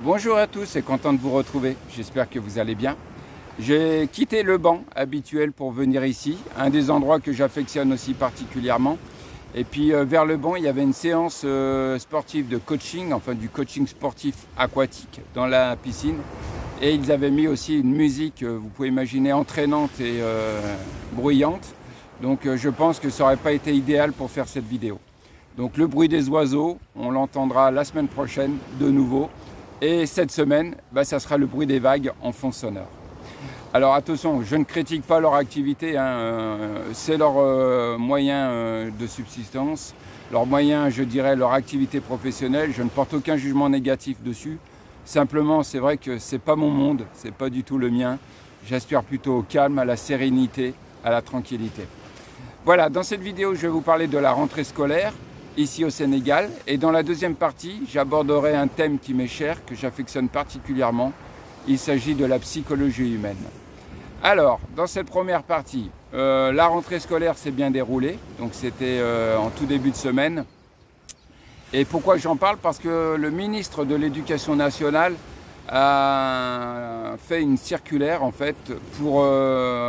Bonjour à tous et content de vous retrouver, j'espère que vous allez bien. J'ai quitté le banc habituel pour venir ici, un des endroits que j'affectionne aussi particulièrement. Et puis vers le banc, il y avait une séance sportive de coaching, enfin du coaching sportif aquatique dans la piscine. Et ils avaient mis aussi une musique, vous pouvez imaginer, entraînante et bruyante. Donc je pense que ça n'aurait pas été idéal pour faire cette vidéo. Donc le bruit des oiseaux, on l'entendra la semaine prochaine de nouveau. Et cette semaine, ça sera le bruit des vagues en fond sonore. Alors attention, je ne critique pas leur activité, c'est leur moyen de subsistance, leur moyen, je dirais, leur activité professionnelle. Je ne porte aucun jugement négatif dessus. Simplement, c'est vrai que c'est pas mon monde, c'est pas du tout le mien. J'aspire plutôt au calme, à la sérénité, à la tranquillité. Voilà, dans cette vidéo, je vais vous parler de la rentrée scolaire ici au Sénégal. Et dans la deuxième partie, j'aborderai un thème qui m'est cher, que j'affectionne particulièrement. Il s'agit de la psychologie humaine. Alors, dans cette première partie, la rentrée scolaire s'est bien déroulée. Donc c'était en tout début de semaine. Et pourquoi j'en parle? Parce que le ministre de l'Éducation nationale a fait une circulaire en fait pour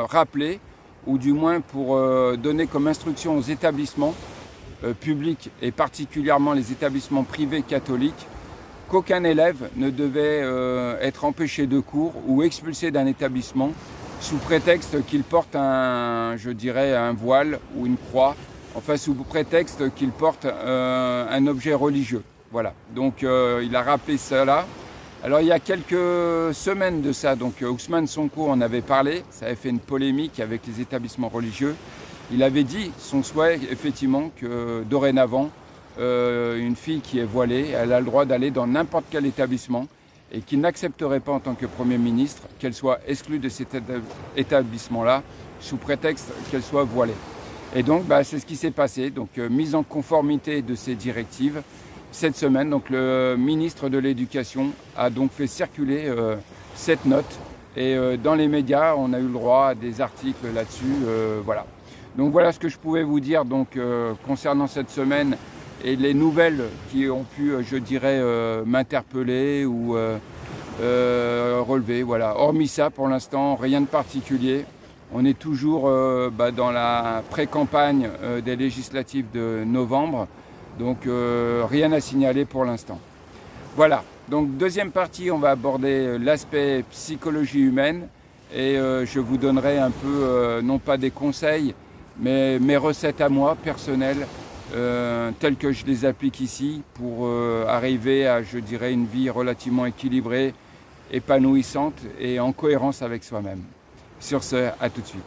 rappeler, ou du moins pour donner comme instruction aux établissements publics et particulièrement les établissements privés catholiques qu'aucun élève ne devait être empêché de cours ou expulsé d'un établissement sous prétexte qu'il porte un voile ou une croix, enfin sous prétexte qu'il porte un objet religieux. Voilà, donc il a rappelé cela. Alors il y a quelques semaines de ça, donc Ousmane Sonko en avait parlé, ça avait fait une polémique avec les établissements religieux. Il avait dit son souhait effectivement que dorénavant, une fille qui est voilée, elle a le droit d'aller dans n'importe quel établissement et qu'il n'accepterait pas en tant que Premier ministre qu'elle soit exclue de cet établissement-là sous prétexte qu'elle soit voilée. Et donc c'est ce qui s'est passé, donc mise en conformité de ces directives. Cette semaine, donc le ministre de l'Éducation a donc fait circuler cette note et dans les médias, on a eu le droit à des articles là-dessus, voilà. Donc voilà ce que je pouvais vous dire donc concernant cette semaine et les nouvelles qui ont pu, je dirais, m'interpeller ou relever. Voilà. Hormis ça, pour l'instant, rien de particulier. On est toujours dans la pré-campagne des législatives de novembre, donc rien à signaler pour l'instant. Voilà. Donc deuxième partie, on va aborder l'aspect psychologie humaine et je vous donnerai un peu, non pas des conseils, mais mes recettes à moi, personnelles, telles que je les applique ici pour arriver à, je dirais, une vie relativement équilibrée, épanouissante et en cohérence avec soi-même. Sur ce, à tout de suite.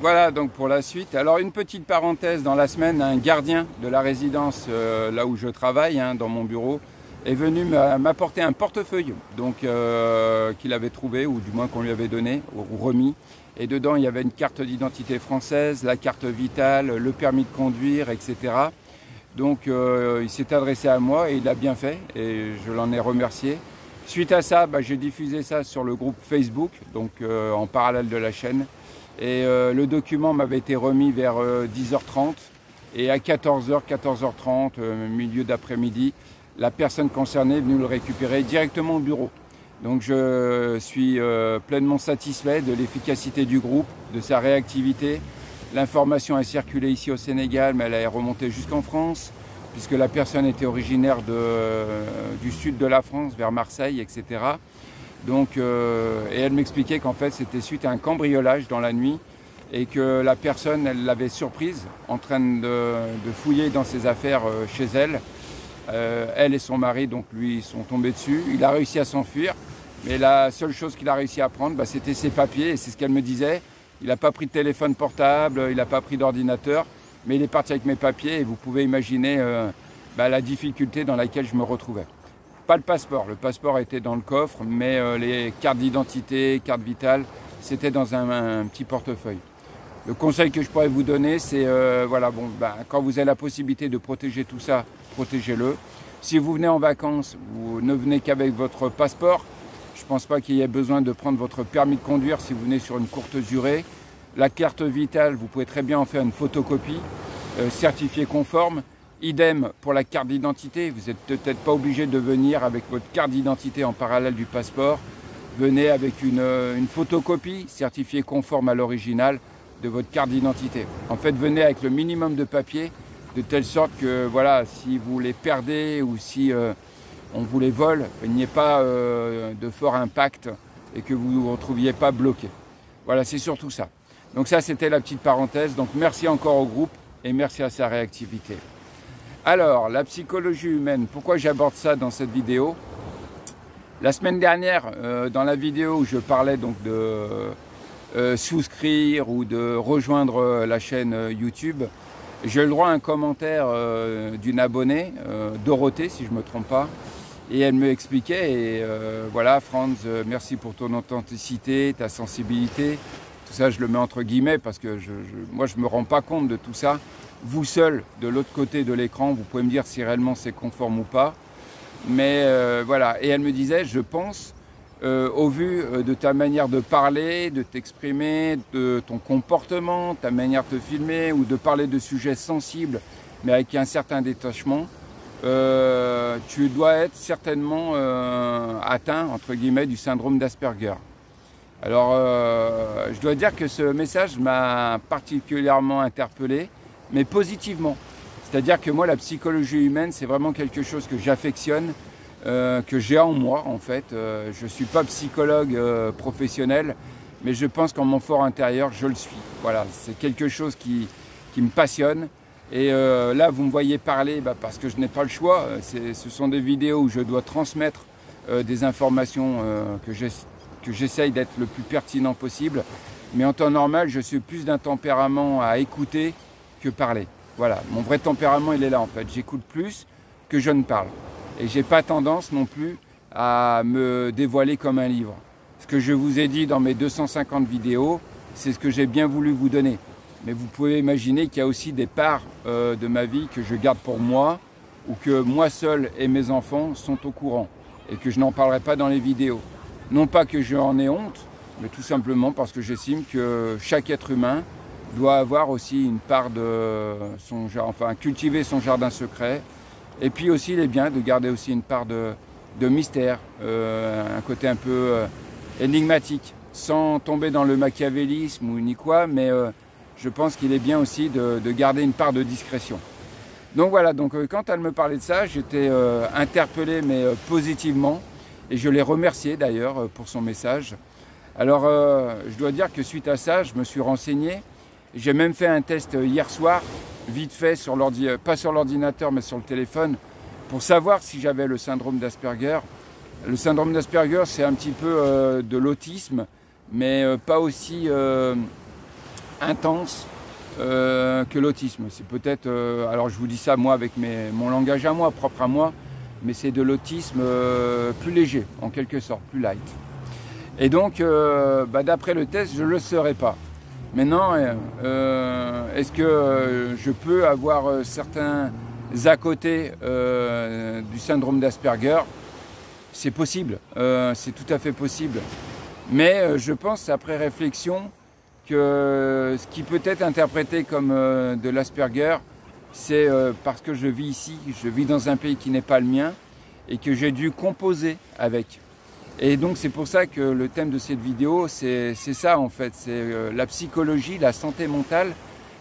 Voilà donc pour la suite. Alors une petite parenthèse, dans la semaine, un gardien de la résidence là où je travaille, dans mon bureau, est venu m'apporter un portefeuille donc qu'il avait trouvé, ou du moins qu'on lui avait donné ou remis. Et dedans il y avait une carte d'identité française, la carte vitale, le permis de conduire, etc. Donc il s'est adressé à moi et il l'a bien fait et je l'en ai remercié. Suite à ça, j'ai diffusé ça sur le groupe Facebook, donc en parallèle de la chaîne. Et le document m'avait été remis vers 10h30 et à 14h, 14h30, milieu d'après-midi, la personne concernée est venue le récupérer directement au bureau. Donc je suis pleinement satisfait de l'efficacité du groupe, de sa réactivité. L'information a circulé ici au Sénégal, mais elle est remontée jusqu'en France, puisque la personne était originaire du sud de la France, vers Marseille, etc. Donc, et elle m'expliquait qu'en fait c'était suite à un cambriolage dans la nuit et que la personne, elle l'avait surprise en train de fouiller dans ses affaires chez elle. Elle et son mari, donc lui, sont tombés dessus. Il a réussi à s'enfuir, mais la seule chose qu'il a réussi à prendre, c'était ses papiers, et c'est ce qu'elle me disait. Il n'a pas pris de téléphone portable, il n'a pas pris d'ordinateur, mais il est parti avec mes papiers et vous pouvez imaginer la difficulté dans laquelle je me retrouvais. pas le passeport était dans le coffre, mais les cartes d'identité, cartes vitales, c'était dans un petit portefeuille. Le conseil que je pourrais vous donner, c'est voilà, bon, quand vous avez la possibilité de protéger tout ça, protégez-le. Si vous venez en vacances, vous ne venez qu'avec votre passeport. Je ne pense pas qu'il y ait besoin de prendre votre permis de conduire si vous venez sur une courte durée. La carte vitale, vous pouvez très bien en faire une photocopie, certifiée conforme. Idem pour la carte d'identité. Vous n'êtes peut-être pas obligé de venir avec votre carte d'identité en parallèle du passeport. Venez avec une photocopie certifiée conforme à l'original de votre carte d'identité. En fait, venez avec le minimum de papier, de telle sorte que voilà, si vous les perdez ou si on vous les vole, il n'y ait pas de fort impact et que vous ne vous retrouviez pas bloqué. Voilà, c'est surtout ça. Donc ça, c'était la petite parenthèse. Donc merci encore au groupe et merci à sa réactivité. Alors, la psychologie humaine, pourquoi j'aborde ça dans cette vidéo? La semaine dernière, dans la vidéo où je parlais donc de souscrire ou de rejoindre la chaîne YouTube, j'ai eu le droit à un commentaire d'une abonnée, Dorothée si je ne me trompe pas, et elle me expliquait, et voilà, Franz, merci pour ton authenticité, ta sensibilité, tout ça je le mets entre guillemets parce que moi je ne me rends pas compte de tout ça. Vous seul, de l'autre côté de l'écran, vous pouvez me dire si réellement c'est conforme ou pas, mais voilà, et elle me disait, je pense, au vu de ta manière de parler, de t'exprimer, de ton comportement, ta manière de te filmer ou de parler de sujets sensibles mais avec un certain détachement, tu dois être certainement atteint, entre guillemets, du syndrome d'Asperger. Alors, je dois dire que ce message m'a particulièrement interpellé, mais positivement. C'est-à-dire que moi, la psychologie humaine, c'est vraiment quelque chose que j'affectionne, que j'ai en moi en fait. Je ne suis pas psychologue professionnel, mais je pense qu'en mon fort intérieur, je le suis. Voilà, c'est quelque chose qui me passionne. Et là, vous me voyez parler parce que je n'ai pas le choix. Ce sont des vidéos où je dois transmettre des informations que j'essaye d'être le plus pertinent possible. Mais en temps normal, je suis plus d'un tempérament à écouter que parler. Voilà, mon vrai tempérament, il est là en fait. J'écoute plus que je ne parle. Et je n'ai pas tendance non plus à me dévoiler comme un livre. Ce que je vous ai dit dans mes 250 vidéos, c'est ce que j'ai bien voulu vous donner. Mais vous pouvez imaginer qu'il y a aussi des parts de ma vie que je garde pour moi, ou que moi seul et mes enfants sont au courant, et que je n'en parlerai pas dans les vidéos. Non pas que j'en ai honte, mais tout simplement parce que j'estime que chaque être humain doit avoir aussi une part de son jardin, enfin cultiver son jardin secret. Et puis aussi, il est bien de garder aussi une part de mystère, un côté un peu énigmatique, sans tomber dans le machiavélisme ou ni quoi, mais je pense qu'il est bien aussi de garder une part de discrétion. Donc voilà, donc quand elle me parlait de ça, j'étais interpellé, mais positivement, et je l'ai remercié d'ailleurs pour son message. Alors, je dois dire que suite à ça, je me suis renseigné. J'ai même fait un test hier soir, vite fait, pas sur l'ordinateur, mais sur le téléphone, pour savoir si j'avais le syndrome d'Asperger. Le syndrome d'Asperger, c'est un petit peu de l'autisme, mais pas aussi intense que l'autisme. C'est peut-être, alors je vous dis ça moi avec mon langage à moi, propre à moi, mais c'est de l'autisme plus léger, en quelque sorte, plus light. Et donc, d'après le test, je ne le serais pas. Maintenant, est-ce que je peux avoir certains à côté du syndrome d'Asperger? C'est possible, c'est tout à fait possible. Mais je pense, après réflexion, que ce qui peut être interprété comme de l'Asperger, c'est parce que je vis ici, je vis dans un pays qui n'est pas le mien et que j'ai dû composer avec. Et donc c'est pour ça que le thème de cette vidéo, c'est ça en fait, c'est la psychologie, la santé mentale,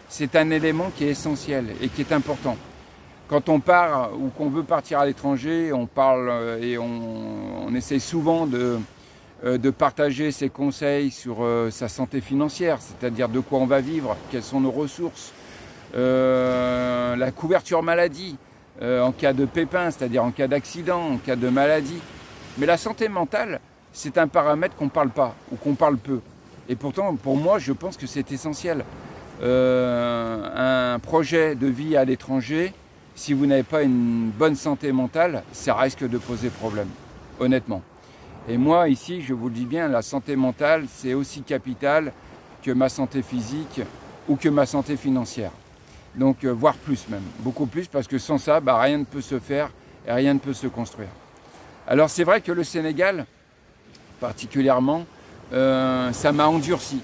c'est un élément qui est essentiel et qui est important. Quand on part ou qu'on veut partir à l'étranger, on parle et on essaie souvent de partager ses conseils sur sa santé financière, c'est-à-dire de quoi on va vivre, quelles sont nos ressources, la couverture maladie en cas de pépin, c'est-à-dire en cas d'accident, en cas de maladie. Mais la santé mentale, c'est un paramètre qu'on ne parle pas ou qu'on parle peu. Et pourtant, pour moi, je pense que c'est essentiel. Un projet de vie à l'étranger, si vous n'avez pas une bonne santé mentale, ça risque de poser problème, honnêtement. Et moi, ici, je vous le dis bien, la santé mentale, c'est aussi capital que ma santé physique ou que ma santé financière. Donc, voire plus même, beaucoup plus, parce que sans ça, rien ne peut se faire et rien ne peut se construire. Alors, c'est vrai que le Sénégal, particulièrement, ça m'a endurci.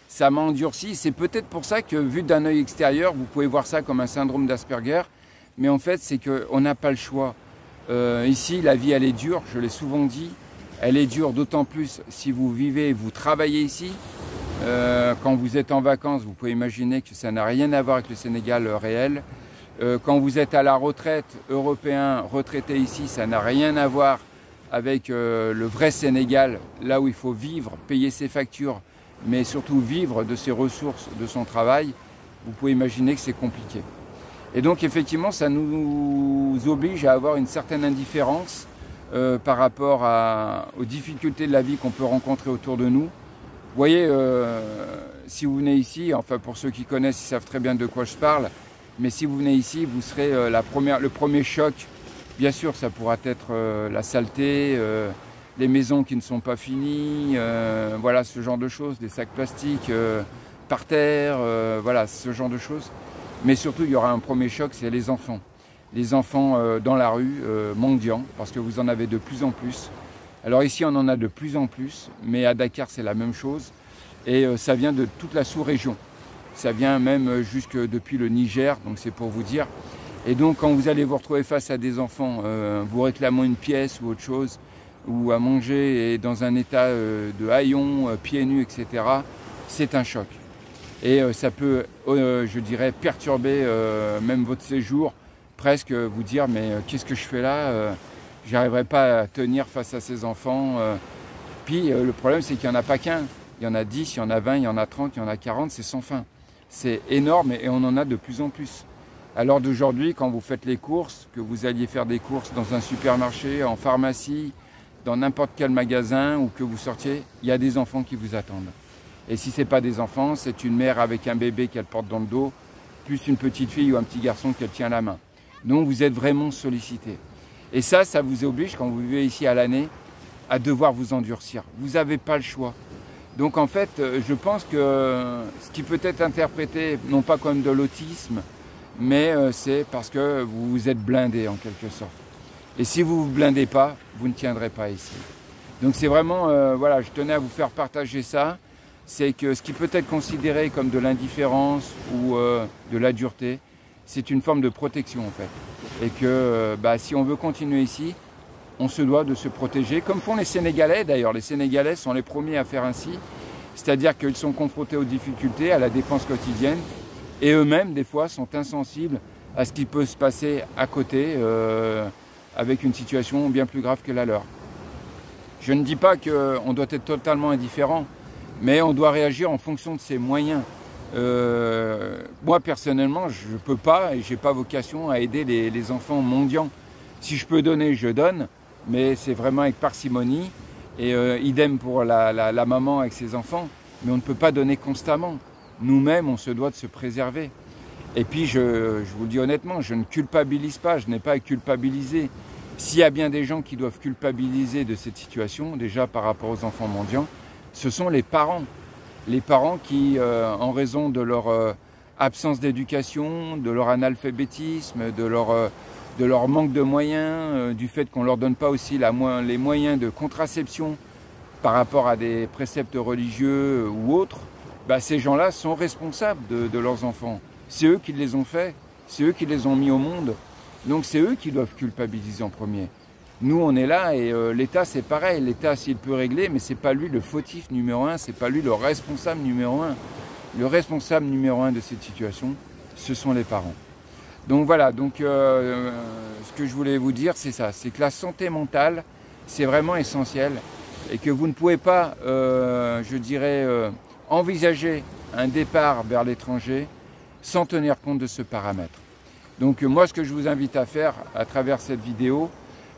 Ça m'a endurci. C'est peut-être pour ça que, vu d'un œil extérieur, vous pouvez voir ça comme un syndrome d'Asperger. Mais en fait, c'est qu'on n'a pas le choix. Ici, la vie, elle est dure, je l'ai souvent dit. Elle est dure d'autant plus si vous vivez, vous travaillez ici. Quand vous êtes en vacances, vous pouvez imaginer que ça n'a rien à voir avec le Sénégal réel. Quand vous êtes à la retraite, européen, retraité ici, ça n'a rien à voir avec le vrai Sénégal, là où il faut vivre, payer ses factures, mais surtout vivre de ses ressources, de son travail. Vous pouvez imaginer que c'est compliqué. Et donc effectivement, ça nous oblige à avoir une certaine indifférence par rapport aux difficultés de la vie qu'on peut rencontrer autour de nous. Vous voyez, si vous venez ici, enfin pour ceux qui connaissent, ils savent très bien de quoi je parle, mais si vous venez ici, vous serez le premier choc. Bien sûr, ça pourra être la saleté, les maisons qui ne sont pas finies, voilà ce genre de choses, des sacs plastiques par terre, voilà ce genre de choses. Mais surtout, il y aura un premier choc, c'est les enfants. Les enfants dans la rue, mendiants, parce que vous en avez de plus en plus. Alors ici, on en a de plus en plus, mais à Dakar, c'est la même chose. Et ça vient de toute la sous-région. Ça vient même jusque depuis le Niger, donc c'est pour vous dire. Et donc, quand vous allez vous retrouver face à des enfants, vous réclamant une pièce ou autre chose, ou à manger et dans un état de haillons, pieds nus, etc., c'est un choc. Et ça peut, je dirais, perturber même votre séjour, presque vous dire, mais qu'est-ce que je fais là j'arriverai pas à tenir face à ces enfants. Puis le problème, c'est qu'il n'y en a pas qu'un. Il y en a 10, il y en a 20, il y en a 30, il y en a 40, c'est sans fin. C'est énorme et on en a de plus en plus. À l'heure d'aujourd'hui, quand vous faites les courses, que vous alliez faire des courses dans un supermarché, en pharmacie, dans n'importe quel magasin ou que vous sortiez, il y a des enfants qui vous attendent. Et si ce n'est pas des enfants, c'est une mère avec un bébé qu'elle porte dans le dos, plus une petite fille ou un petit garçon qu'elle tient à la main. Donc vous êtes vraiment sollicité. Et ça vous oblige, quand vous vivez ici à l'année, à devoir vous endurcir. Vous n'avez pas le choix. Donc en fait, je pense que ce qui peut être interprété, non pas comme de l'autisme, mais c'est parce que vous vous êtes blindé en quelque sorte. Et si vous ne vous blindez pas, vous ne tiendrez pas ici. Donc c'est vraiment, voilà, je tenais à vous faire partager ça. C'est que ce qui peut être considéré comme de l'indifférence ou de la dureté, c'est une forme de protection en fait. Et que si on veut continuer ici, on se doit de se protéger, comme font les Sénégalais d'ailleurs. Les Sénégalais sont les premiers à faire ainsi, c'est-à-dire qu'ils sont confrontés aux difficultés, à la dépense quotidienne, et eux-mêmes, des fois, sont insensibles à ce qui peut se passer à côté, avec une situation bien plus grave que la leur. Je ne dis pas qu'on doit être totalement indifférent, mais on doit réagir en fonction de ses moyens. Moi personnellement, je ne peux pas et je n'ai pas vocation à aider les enfants mendiants. Si je peux donner, je donne, mais c'est vraiment avec parcimonie. Et idem pour la maman avec ses enfants, mais on ne peut pas donner constamment. Nous-mêmes, on se doit de se préserver. Et puis, je vous le dis honnêtement, je ne culpabilise pas, je n'ai pas à culpabiliser. S'il y a bien des gens qui doivent culpabiliser de cette situation, déjà par rapport aux enfants mendiants, ce sont les parents. Les parents qui, en raison de leur absence d'éducation, de leur analphabétisme, de leur manque de moyens, du fait qu'on ne leur donne pas aussi les moyens de contraception par rapport à des préceptes religieux ou autres, ces gens-là sont responsables de leurs enfants. C'est eux qui les ont faits, c'est eux qui les ont mis au monde. Donc c'est eux qui doivent culpabiliser en premier. Nous, on est là et l'État, c'est pareil. L'État, s'il peut régler, mais ce n'est pas lui le fautif numéro un, ce n'est pas lui le responsable numéro un. Le responsable numéro un de cette situation, ce sont les parents. Donc voilà, ce que je voulais vous dire, c'est ça. C'est que la santé mentale, c'est vraiment essentiel et que vous ne pouvez pas, je dirais, envisager un départ vers l'étranger sans tenir compte de ce paramètre. Donc moi, ce que je vous invite à faire à travers cette vidéo,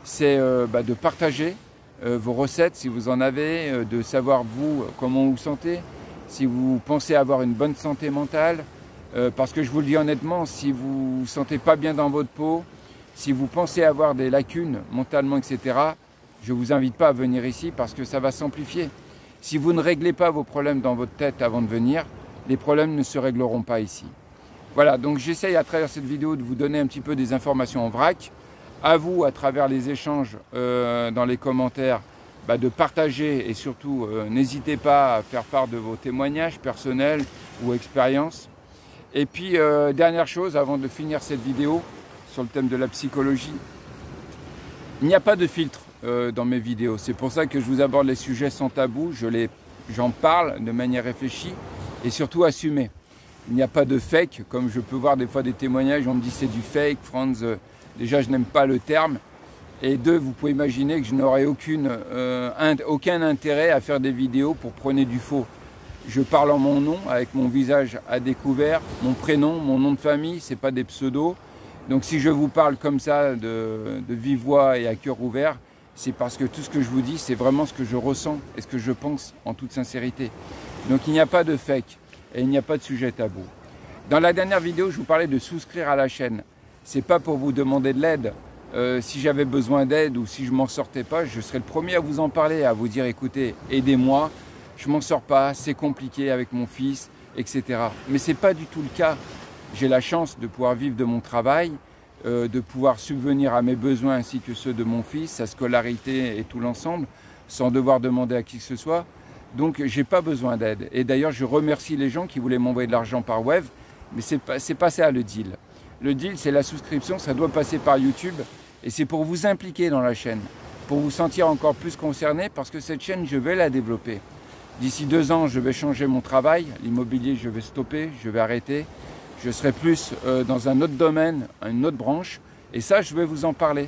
c'est de partager vos recettes si vous en avez, de savoir vous comment vous vous sentez, si vous pensez avoir une bonne santé mentale, Parce que je vous le dis honnêtement, si vous ne vous sentez pas bien dans votre peau, si vous pensez avoir des lacunes mentalement, etc., je ne vous invite pas à venir ici parce que ça va s'amplifier. Si vous ne réglez pas vos problèmes dans votre tête avant de venir, les problèmes ne se régleront pas ici. Voilà, donc j'essaye à travers cette vidéo de vous donner un petit peu des informations en vrac. À vous, à travers les échanges dans les commentaires, de partager et surtout n'hésitez pas à faire part de vos témoignages personnels ou expériences. Et puis, dernière chose, avant de finir cette vidéo sur le thème de la psychologie, il n'y a pas de filtre dans mes vidéos. C'est pour ça que je vous aborde les sujets sans tabou, j'en parle de manière réfléchie et surtout assumée. Il n'y a pas de fake, comme je peux voir des fois des témoignages, on me dit c'est du fake, Franz, déjà je n'aime pas le terme. Et deux, vous pouvez imaginer que je n'aurais aucun intérêt à faire des vidéos pour prôner du faux. Je parle en mon nom, avec mon visage à découvert, mon prénom, mon nom de famille, ce n'est pas des pseudos. Donc si je vous parle comme ça, de vive voix et à cœur ouvert, c'est parce que tout ce que je vous dis, c'est vraiment ce que je ressens et ce que je pense en toute sincérité. Donc il n'y a pas de fake et il n'y a pas de sujet tabou. Dans la dernière vidéo, je vous parlais de souscrire à la chaîne. Ce n'est pas pour vous demander de l'aide. Si j'avais besoin d'aide ou si je ne m'en sortais pas, je serais le premier à vous en parler, à vous dire écoutez, aidez-moi. Je m'en sors pas, c'est compliqué avec mon fils, etc. Mais ce n'est pas du tout le cas. J'ai la chance de pouvoir vivre de mon travail, de pouvoir subvenir à mes besoins ainsi que ceux de mon fils, sa scolarité et tout l'ensemble, sans devoir demander à qui que ce soit. Donc je n'ai pas besoin d'aide. Et d'ailleurs, je remercie les gens qui voulaient m'envoyer de l'argent par Wave, mais ce n'est pas ça le deal. Le deal, c'est la souscription, ça doit passer par YouTube et c'est pour vous impliquer dans la chaîne, pour vous sentir encore plus concerné parce que cette chaîne, je vais la développer. D'ici 2 ans, je vais changer mon travail. L'immobilier, je vais stopper, je vais arrêter. Je serai plus dans un autre domaine, une autre branche. Et ça, je vais vous en parler.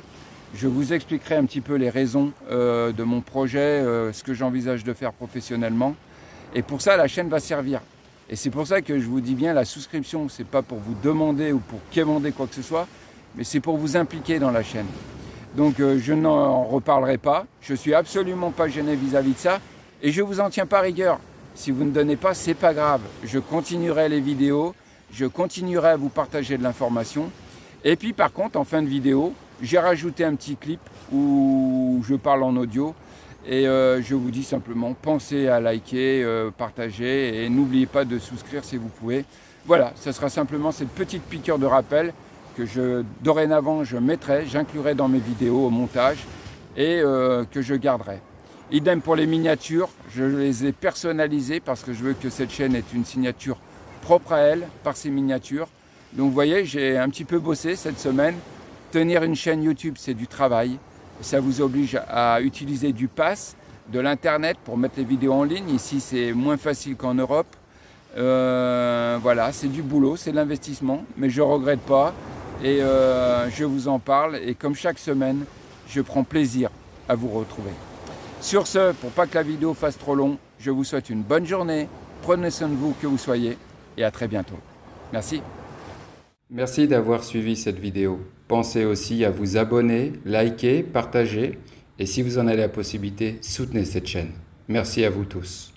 Je vous expliquerai un petit peu les raisons de mon projet, ce que j'envisage de faire professionnellement. Et pour ça, la chaîne va servir. Et c'est pour ça que je vous dis bien, la souscription, ce n'est pas pour vous demander ou pour quémander quoi que ce soit, mais c'est pour vous impliquer dans la chaîne. Donc, je n'en reparlerai pas. Je ne suis absolument pas gêné vis-à-vis de ça. Et je ne vous en tiens pas rigueur. Si vous ne donnez pas, ce n'est pas grave. Je continuerai les vidéos, je continuerai à vous partager de l'information. Et puis par contre, en fin de vidéo, j'ai rajouté un petit clip où je parle en audio. Et je vous dis simplement, pensez à liker, partager et n'oubliez pas de souscrire si vous pouvez. Voilà, ce sera simplement cette petite piqûre de rappel que dorénavant je mettrai, j'inclurai dans mes vidéos au montage et que je garderai. Idem pour les miniatures, je les ai personnalisées parce que je veux que cette chaîne ait une signature propre à elle par ses miniatures. Donc vous voyez, j'ai un petit peu bossé cette semaine. Tenir une chaîne YouTube, c'est du travail. Ça vous oblige à utiliser du pass, de l'internet pour mettre les vidéos en ligne. Ici, c'est moins facile qu'en Europe. Voilà, c'est du boulot, c'est de l'investissement, mais je ne regrette pas. Et je vous en parle. Et comme chaque semaine, je prends plaisir à vous retrouver. Sur ce, pour pas que la vidéo fasse trop long, je vous souhaite une bonne journée. Prenez soin de vous que vous soyez et à très bientôt. Merci. Merci d'avoir suivi cette vidéo. Pensez aussi à vous abonner, liker, partager et si vous en avez la possibilité, soutenez cette chaîne. Merci à vous tous.